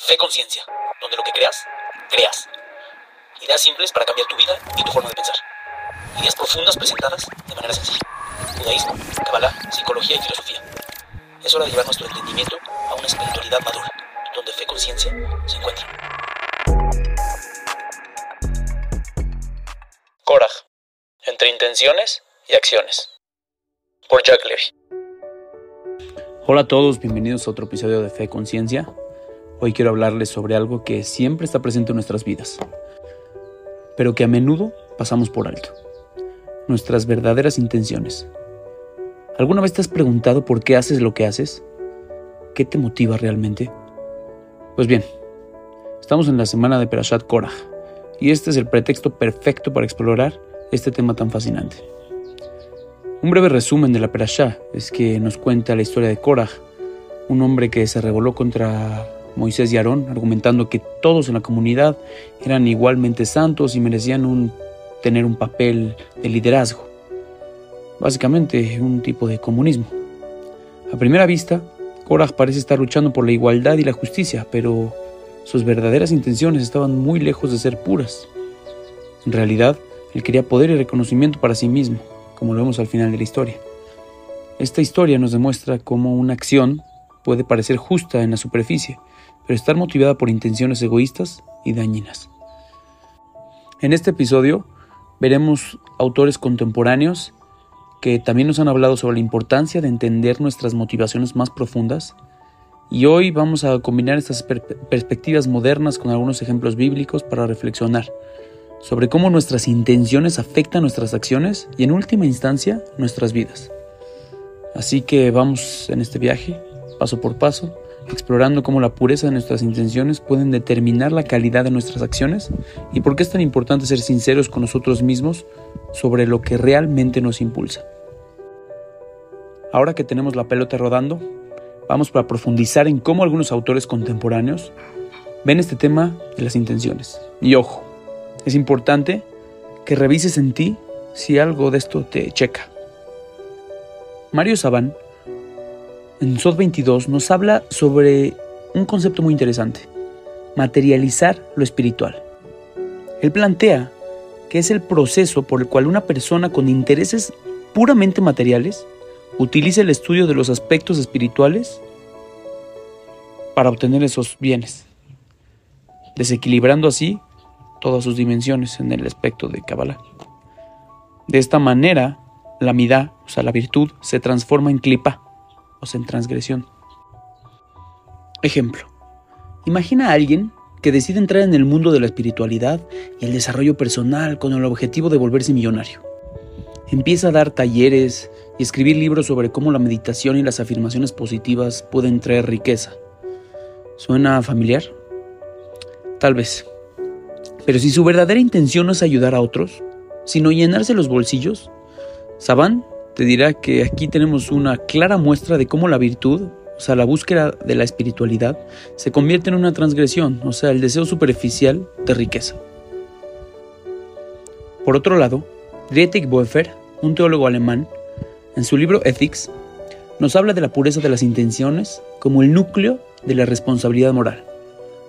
Fe Conciencia, donde lo que creas, creas. Ideas simples para cambiar tu vida y tu forma de pensar. Ideas profundas presentadas de manera sencilla. Judaísmo, Kabbalah, psicología y filosofía. Es hora de llevar nuestro entendimiento a una espiritualidad madura, donde Fe Conciencia se encuentra. Korach, entre intenciones y acciones. Por Jack Levy. Hola a todos, bienvenidos a otro episodio de Fe Conciencia. Hoy quiero hablarles sobre algo que siempre está presente en nuestras vidas, pero que a menudo pasamos por alto. Nuestras verdaderas intenciones. ¿Alguna vez te has preguntado por qué haces lo que haces? ¿Qué te motiva realmente? Pues bien, estamos en la semana de Perashat Korach, y este es el pretexto perfecto para explorar este tema tan fascinante. Un breve resumen de la Perashá es que nos cuenta la historia de Korach, un hombre que se rebeló contra Moisés y Aarón, argumentando que todos en la comunidad eran igualmente santos y merecían tener un papel de liderazgo. Básicamente, un tipo de comunismo. A primera vista, Korach parece estar luchando por la igualdad y la justicia, pero sus verdaderas intenciones estaban muy lejos de ser puras. En realidad, él quería poder y reconocimiento para sí mismo, como lo vemos al final de la historia. Esta historia nos demuestra cómo una acción puede parecer justa en la superficie, pero estar motivada por intenciones egoístas y dañinas. En este episodio veremos autores contemporáneos que también nos han hablado sobre la importancia de entender nuestras motivaciones más profundas, y hoy vamos a combinar estas perspectivas modernas con algunos ejemplos bíblicos para reflexionar sobre cómo nuestras intenciones afectan nuestras acciones y, en última instancia, nuestras vidas. Así que vamos en este viaje, paso por paso, explorando cómo la pureza de nuestras intenciones pueden determinar la calidad de nuestras acciones y por qué es tan importante ser sinceros con nosotros mismos sobre lo que realmente nos impulsa. Ahora que tenemos la pelota rodando, vamos para profundizar en cómo algunos autores contemporáneos ven este tema de las intenciones. Y ojo, es importante que revises en ti si algo de esto te checa. Mario Saban, en Sod 22, nos habla sobre un concepto muy interesante: materializar lo espiritual. Él plantea que es el proceso por el cual una persona con intereses puramente materiales utiliza el estudio de los aspectos espirituales para obtener esos bienes, desequilibrando así todas sus dimensiones en el aspecto de Kabbalah. De esta manera, la midá, o sea, la virtud, se transforma en klipa, o sea, en transgresión. Ejemplo: imagina a alguien que decide entrar en el mundo de la espiritualidad y el desarrollo personal con el objetivo de volverse millonario. Empieza a dar talleres y escribir libros sobre cómo la meditación y las afirmaciones positivas pueden traer riqueza. ¿Suena familiar? Tal vez. Pero si su verdadera intención no es ayudar a otros, sino llenarse los bolsillos, Saban te dirá que aquí tenemos una clara muestra de cómo la virtud, o sea, la búsqueda de la espiritualidad, se convierte en una transgresión, o sea, el deseo superficial de riqueza. Por otro lado, Dietrich Bonhoeffer, un teólogo alemán, en su libro Ethics, nos habla de la pureza de las intenciones como el núcleo de la responsabilidad moral.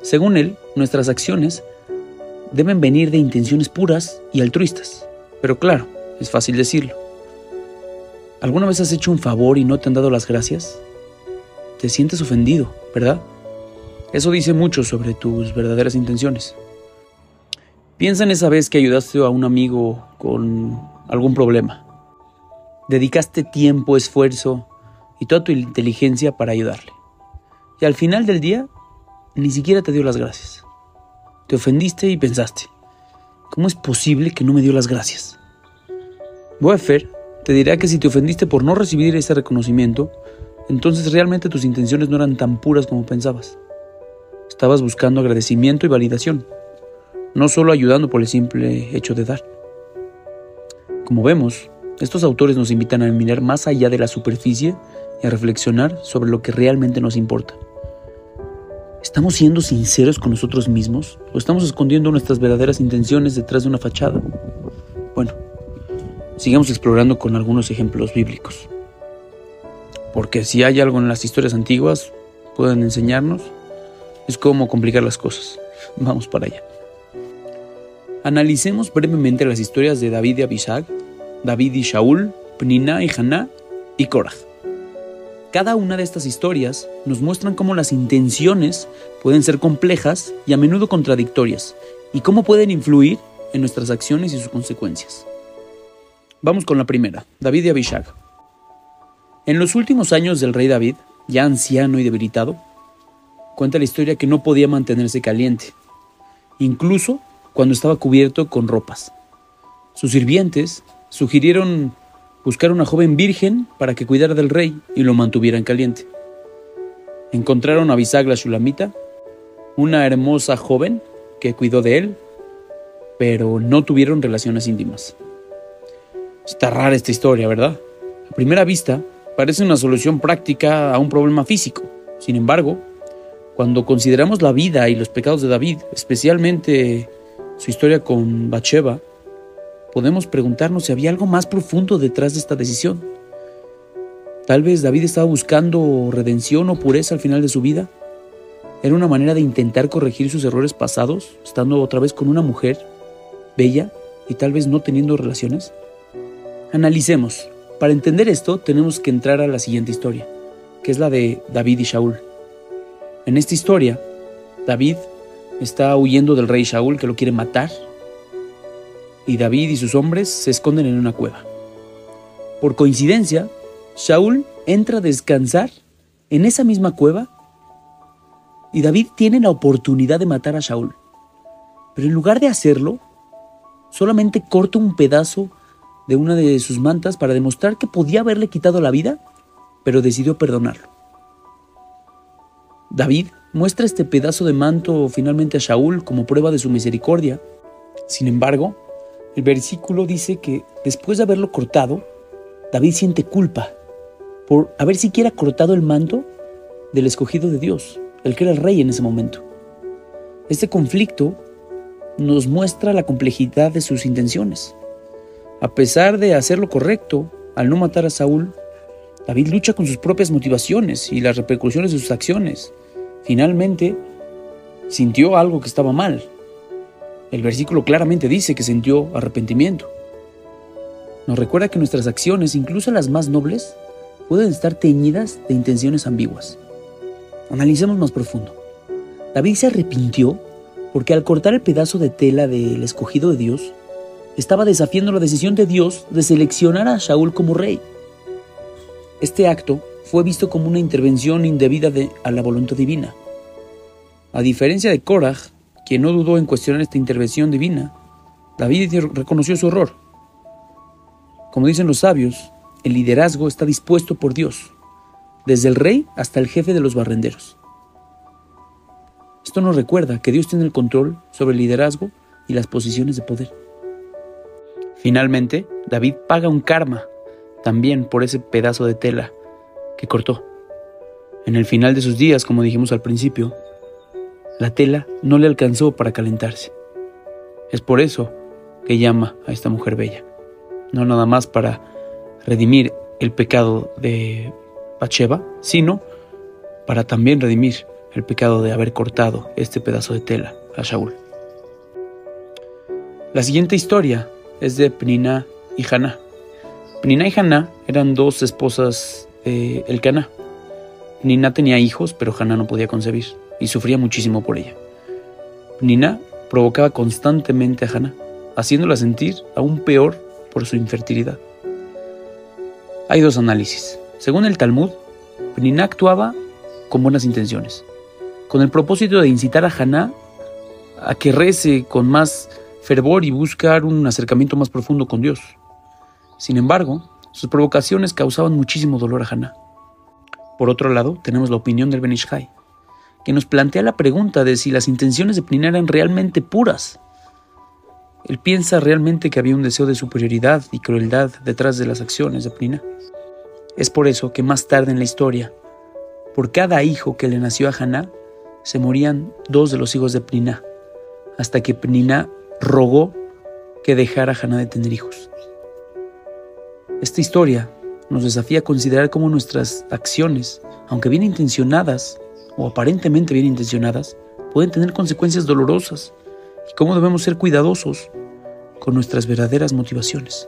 Según él, nuestras acciones deben venir de intenciones puras y altruistas. Pero claro, es fácil decirlo. ¿Alguna vez has hecho un favor y no te han dado las gracias? Te sientes ofendido, ¿verdad? Eso dice mucho sobre tus verdaderas intenciones. Piensa en esa vez que ayudaste a un amigo con algún problema. Dedicaste tiempo, esfuerzo y toda tu inteligencia para ayudarle. Y al final del día, ni siquiera te dio las gracias. Te ofendiste y pensaste: ¿cómo es posible que no me dio las gracias? Bonhoeffer te dirá que si te ofendiste por no recibir ese reconocimiento, entonces realmente tus intenciones no eran tan puras como pensabas. Estabas buscando agradecimiento y validación, no solo ayudando por el simple hecho de dar. Como vemos, estos autores nos invitan a mirar más allá de la superficie y a reflexionar sobre lo que realmente nos importa. ¿Estamos siendo sinceros con nosotros mismos o estamos escondiendo nuestras verdaderas intenciones detrás de una fachada? Bueno, sigamos explorando con algunos ejemplos bíblicos. Porque si hay algo en las historias antiguas pueden enseñarnos, es cómo complicar las cosas. Vamos para allá. Analicemos brevemente las historias de David y Abishag, David y Shaul, Pniná y Haná y Korah. Cada una de estas historias nos muestran cómo las intenciones pueden ser complejas y a menudo contradictorias, y cómo pueden influir en nuestras acciones y sus consecuencias. Vamos con la primera, David y Abishag. En los últimos años del rey David, ya anciano y debilitado, cuenta la historia que no podía mantenerse caliente, incluso cuando estaba cubierto con ropas. Sus sirvientes sugirieron buscar una joven virgen para que cuidara del rey y lo mantuvieran caliente. Encontraron a Abishag la Shulamita, una hermosa joven que cuidó de él, pero no tuvieron relaciones íntimas. Está rara esta historia, ¿verdad? A primera vista, parece una solución práctica a un problema físico. Sin embargo, cuando consideramos la vida y los pecados de David, especialmente su historia con Bathsheba, podemos preguntarnos si había algo más profundo detrás de esta decisión. Tal vez David estaba buscando redención o pureza al final de su vida. Era una manera de intentar corregir sus errores pasados, estando otra vez con una mujer bella y tal vez no teniendo relaciones. Analicemos. Para entender esto, tenemos que entrar a la siguiente historia, que es la de David y Shaul. En esta historia, David está huyendo del rey Shaul, que lo quiere matar, y David y sus hombres se esconden en una cueva. Por coincidencia, Shaul entra a descansar en esa misma cueva y David tiene la oportunidad de matar a Shaul. Pero en lugar de hacerlo, solamente corta un pedazo de una de sus mantas para demostrar que podía haberle quitado la vida, pero decidió perdonarlo. David muestra este pedazo de manto finalmente a Shaul como prueba de su misericordia. Sin embargo, el versículo dice que después de haberlo cortado, David siente culpa por haber siquiera cortado el manto del escogido de Dios, el que era el rey en ese momento. Este conflicto nos muestra la complejidad de sus intenciones. A pesar de hacer lo correcto, al no matar a Saúl, David lucha con sus propias motivaciones y las repercusiones de sus acciones. Finalmente, sintió algo que estaba mal. El versículo claramente dice que sintió arrepentimiento. Nos recuerda que nuestras acciones, incluso las más nobles, pueden estar teñidas de intenciones ambiguas. Analicemos más profundo. David se arrepintió porque al cortar el pedazo de tela del escogido de Dios, estaba desafiando la decisión de Dios de seleccionar a Shaul como rey. Este acto fue visto como una intervención indebida a la voluntad divina. A diferencia de Korah, quien no dudó en cuestionar esta intervención divina, David reconoció su error. Como dicen los sabios, el liderazgo está dispuesto por Dios, desde el rey hasta el jefe de los barrenderos. Esto nos recuerda que Dios tiene el control sobre el liderazgo y las posiciones de poder. Finalmente, David paga un karma también por ese pedazo de tela que cortó. En el final de sus días, como dijimos al principio, la tela no le alcanzó para calentarse. Es por eso que llama a esta mujer bella. No nada más para redimir el pecado de Bathsheba, sino para también redimir el pecado de haber cortado este pedazo de tela a Shaul. La siguiente historia es de Pniná y Haná. Pniná y Haná eran dos esposas de Elcaná. Pniná tenía hijos, pero Haná no podía concebir y sufría muchísimo por ella. Pniná provocaba constantemente a Haná, haciéndola sentir aún peor por su infertilidad. Hay dos análisis. Según el Talmud, Pniná actuaba con buenas intenciones, con el propósito de incitar a Haná a que rece con más fervor y buscar un acercamiento más profundo con Dios. Sin embargo, sus provocaciones causaban muchísimo dolor a Haná. Por otro lado, tenemos la opinión del Ben Ish Chai, que nos plantea la pregunta de si las intenciones de Pniná eran realmente puras. Él piensa realmente que había un deseo de superioridad y crueldad detrás de las acciones de Pniná. Es por eso que más tarde en la historia, por cada hijo que le nació a Haná, se morían 2 de los hijos de Pniná, hasta que Pniná rogó que dejara a Haná de tener hijos. Esta historia nos desafía a considerar cómo nuestras acciones, aunque bien intencionadas o aparentemente bien intencionadas, pueden tener consecuencias dolorosas y cómo debemos ser cuidadosos con nuestras verdaderas motivaciones.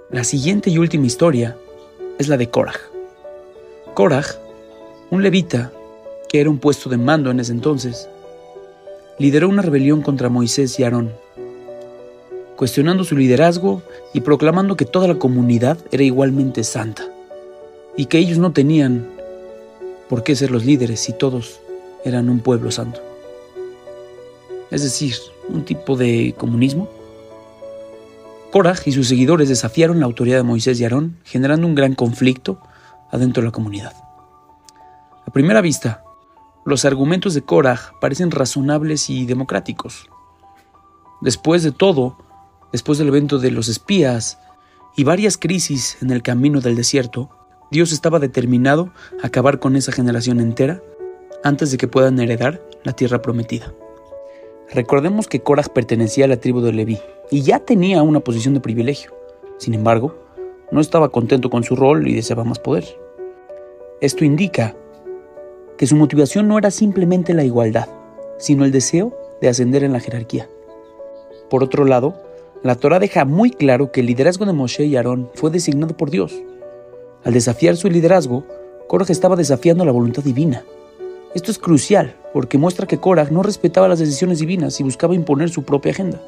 La siguiente y última historia es la de Koraj. Koraj, un levita que era un puesto de mando en ese entonces, lideró una rebelión contra Moisés y Aarón, cuestionando su liderazgo y proclamando que toda la comunidad era igualmente santa y que ellos no tenían por qué ser los líderes si todos eran un pueblo santo. Es decir, un tipo de comunismo. Koraj y sus seguidores desafiaron la autoridad de Moisés y Aarón, generando un gran conflicto adentro de la comunidad. A primera vista, los argumentos de Koraj parecen razonables y democráticos. Después de todo, después del evento de los espías y varias crisis en el camino del desierto, Dios estaba determinado a acabar con esa generación entera antes de que puedan heredar la tierra prometida. Recordemos que Koraj pertenecía a la tribu de Leví y ya tenía una posición de privilegio. Sin embargo, no estaba contento con su rol y deseaba más poder. Esto indica que su motivación no era simplemente la igualdad, sino el deseo de ascender en la jerarquía. Por otro lado, la Torá deja muy claro que el liderazgo de Moshe y Aarón fue designado por Dios. Al desafiar su liderazgo, Koraj estaba desafiando la voluntad divina. Esto es crucial porque muestra que Koraj no respetaba las decisiones divinas y buscaba imponer su propia agenda.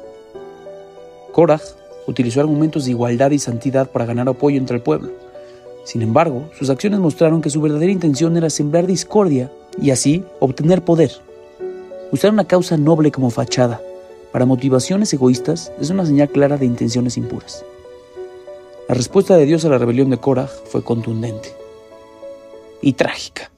Koraj utilizó argumentos de igualdad y santidad para ganar apoyo entre el pueblo. Sin embargo, sus acciones mostraron que su verdadera intención era sembrar discordia y así obtener poder. Usar una causa noble como fachada para motivaciones egoístas es una señal clara de intenciones impuras. La respuesta de Dios a la rebelión de Koraj fue contundente y trágica.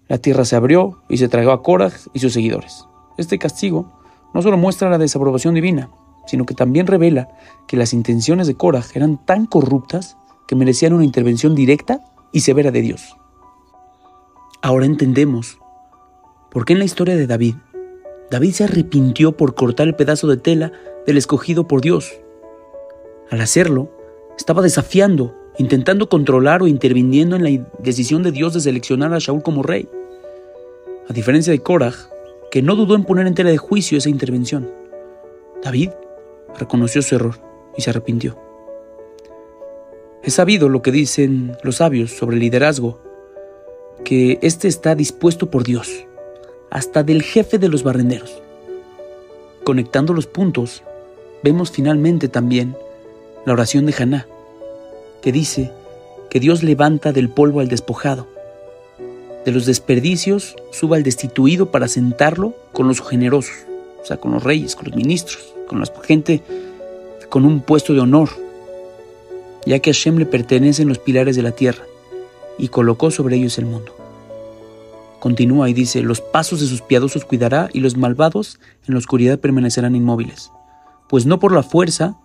La tierra se abrió y se tragó a Koraj y sus seguidores. Este castigo no solo muestra la desaprobación divina, sino que también revela que las intenciones de Koraj eran tan corruptas que merecían una intervención directa y severa de Dios. Ahora entendemos por qué en la historia de David se arrepintió por cortar el pedazo de tela del escogido por Dios. Al hacerlo, estaba desafiando, intentando controlar o interviniendo en la decisión de Dios de seleccionar a Shaul como rey. A diferencia de Koraj, que no dudó en poner en tela de juicio esa intervención, David reconoció su error y se arrepintió. Es sabido lo que dicen los sabios sobre el liderazgo, que éste está dispuesto por Dios, hasta del jefe de los barrenderos. Conectando los puntos, vemos finalmente también la oración de Haná, que dice que Dios levanta del polvo al despojado, de los desperdicios suba al destituido para sentarlo con los generosos, o sea, con los reyes, con los ministros, con la gente con un puesto de honor, ya que a Hashem le pertenecen los pilares de la tierra y colocó sobre ellos el mundo. Continúa y dice: los pasos de sus piadosos cuidará y los malvados en la oscuridad permanecerán inmóviles, pues no por la fuerza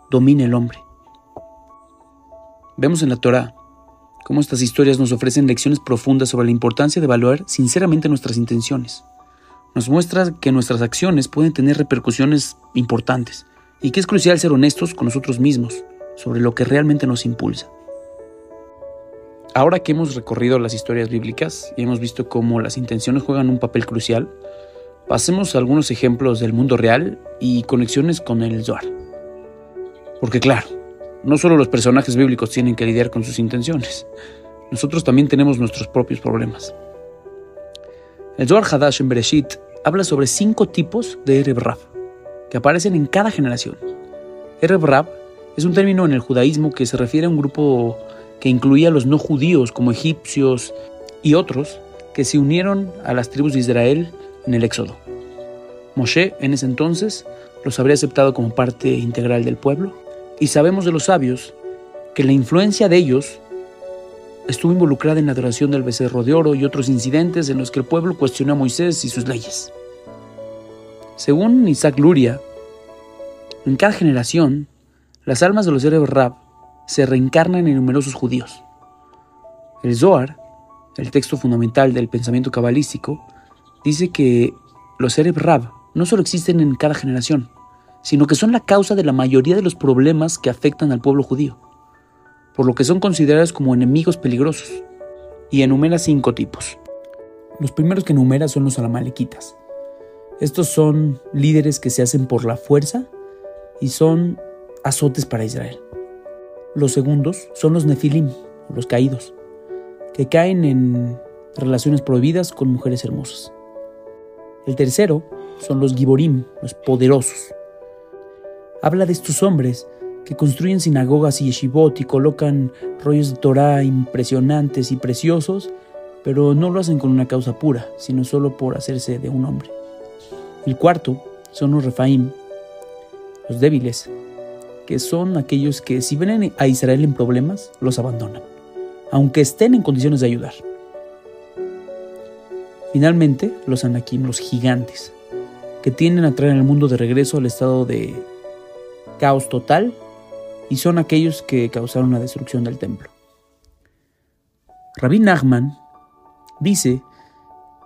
domina el hombre. Vemos en la Torá cómo estas historias nos ofrecen lecciones profundas sobre la importancia de evaluar sinceramente nuestras intenciones. Nos muestra que nuestras acciones pueden tener repercusiones importantes y que es crucial ser honestos con nosotros mismos sobre lo que realmente nos impulsa. Ahora que hemos recorrido las historias bíblicas y hemos visto cómo las intenciones juegan un papel crucial, pasemos a algunos ejemplos del mundo real y conexiones con el Zohar. Porque claro, no solo los personajes bíblicos tienen que lidiar con sus intenciones, nosotros también tenemos nuestros propios problemas. El Zohar Hadash en Bereshit habla sobre 5 tipos de Erev Rav, que aparecen en cada generación. Erev Rav es un término en el judaísmo que se refiere a un grupo que incluía a los no judíos como egipcios y otros que se unieron a las tribus de Israel en el Éxodo. Moshe en ese entonces los habría aceptado como parte integral del pueblo, y sabemos de los sabios que la influencia de ellos estuvo involucrada en la adoración del becerro de oro y otros incidentes en los que el pueblo cuestionó a Moisés y sus leyes. Según Isaac Luria, en cada generación, las almas de los Erev Rav se reencarnan en numerosos judíos. El Zohar, el texto fundamental del pensamiento cabalístico, dice que los Erev Rav no solo existen en cada generación, sino que son la causa de la mayoría de los problemas que afectan al pueblo judío, por lo que son considerados como enemigos peligrosos, y enumera 5 tipos. Los primeros que enumera son los amalequitas. Estos son líderes que se hacen por la fuerza y son azotes para Israel. Los segundos son los nefilim, los caídos, que caen en relaciones prohibidas con mujeres hermosas. El tercero son los giborim, los poderosos. Habla de estos hombres que construyen sinagogas y yeshivot y colocan rollos de Torah impresionantes y preciosos, pero no lo hacen con una causa pura, sino solo por hacerse de un hombre. El cuarto son los refaim, los débiles, que son aquellos que si ven a Israel en problemas, los abandonan, aunque estén en condiciones de ayudar. Finalmente, los anakim, los gigantes, que tienden a traer al mundo de regreso al estado de caos total y son aquellos que causaron la destrucción del templo. Rabbi Nachman dice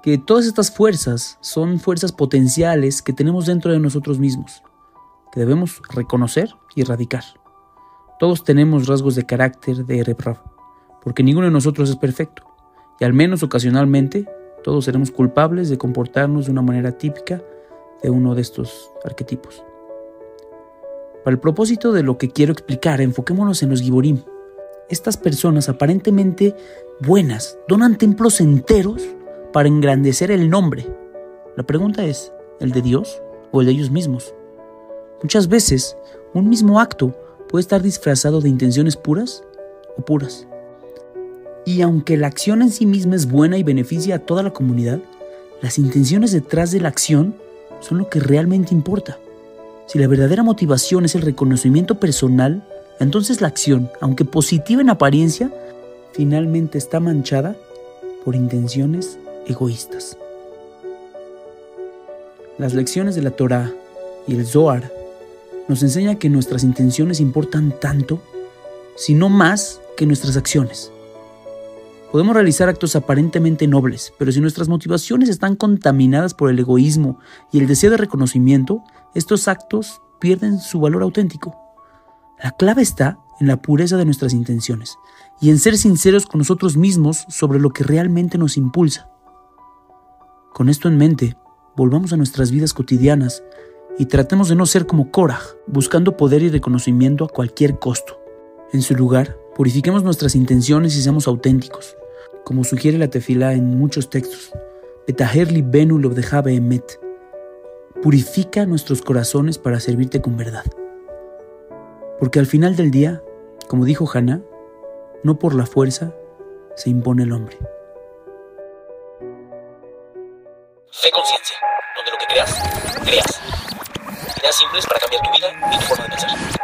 que todas estas fuerzas son fuerzas potenciales que tenemos dentro de nosotros mismos, que debemos reconocer y erradicar. Todos tenemos rasgos de carácter de Ereb Rav, porque ninguno de nosotros es perfecto, y al menos ocasionalmente todos seremos culpables de comportarnos de una manera típica de uno de estos arquetipos. Para el propósito de lo que quiero explicar, enfoquémonos en los giborim. Estas personas aparentemente buenas donan templos enteros para engrandecer el nombre. La pregunta es, ¿el de Dios o el de ellos mismos? Muchas veces, un mismo acto puede estar disfrazado de intenciones puras o puras. Y aunque la acción en sí misma es buena y beneficia a toda la comunidad, las intenciones detrás de la acción son lo que realmente importa. Si la verdadera motivación es el reconocimiento personal, entonces la acción, aunque positiva en apariencia, finalmente está manchada por intenciones egoístas. Las lecciones de la Torá y el Zohar nos enseñan que nuestras intenciones importan tanto, si no más, que nuestras acciones. Podemos realizar actos aparentemente nobles, pero si nuestras motivaciones están contaminadas por el egoísmo y el deseo de reconocimiento, estos actos pierden su valor auténtico. La clave está en la pureza de nuestras intenciones y en ser sinceros con nosotros mismos sobre lo que realmente nos impulsa. Con esto en mente, volvamos a nuestras vidas cotidianas y tratemos de no ser como Korah, buscando poder y reconocimiento a cualquier costo. En su lugar, purifiquemos nuestras intenciones y seamos auténticos, como sugiere la tefilá en muchos textos. Betaher libenu lobdeja beemet. Purifica nuestros corazones para servirte con verdad. Porque al final del día, como dijo Haná, no por la fuerza se impone el hombre. Fe Conciencia, donde lo que creas, creas. Ideas simples para cambiar tu vida y tu forma de pensar.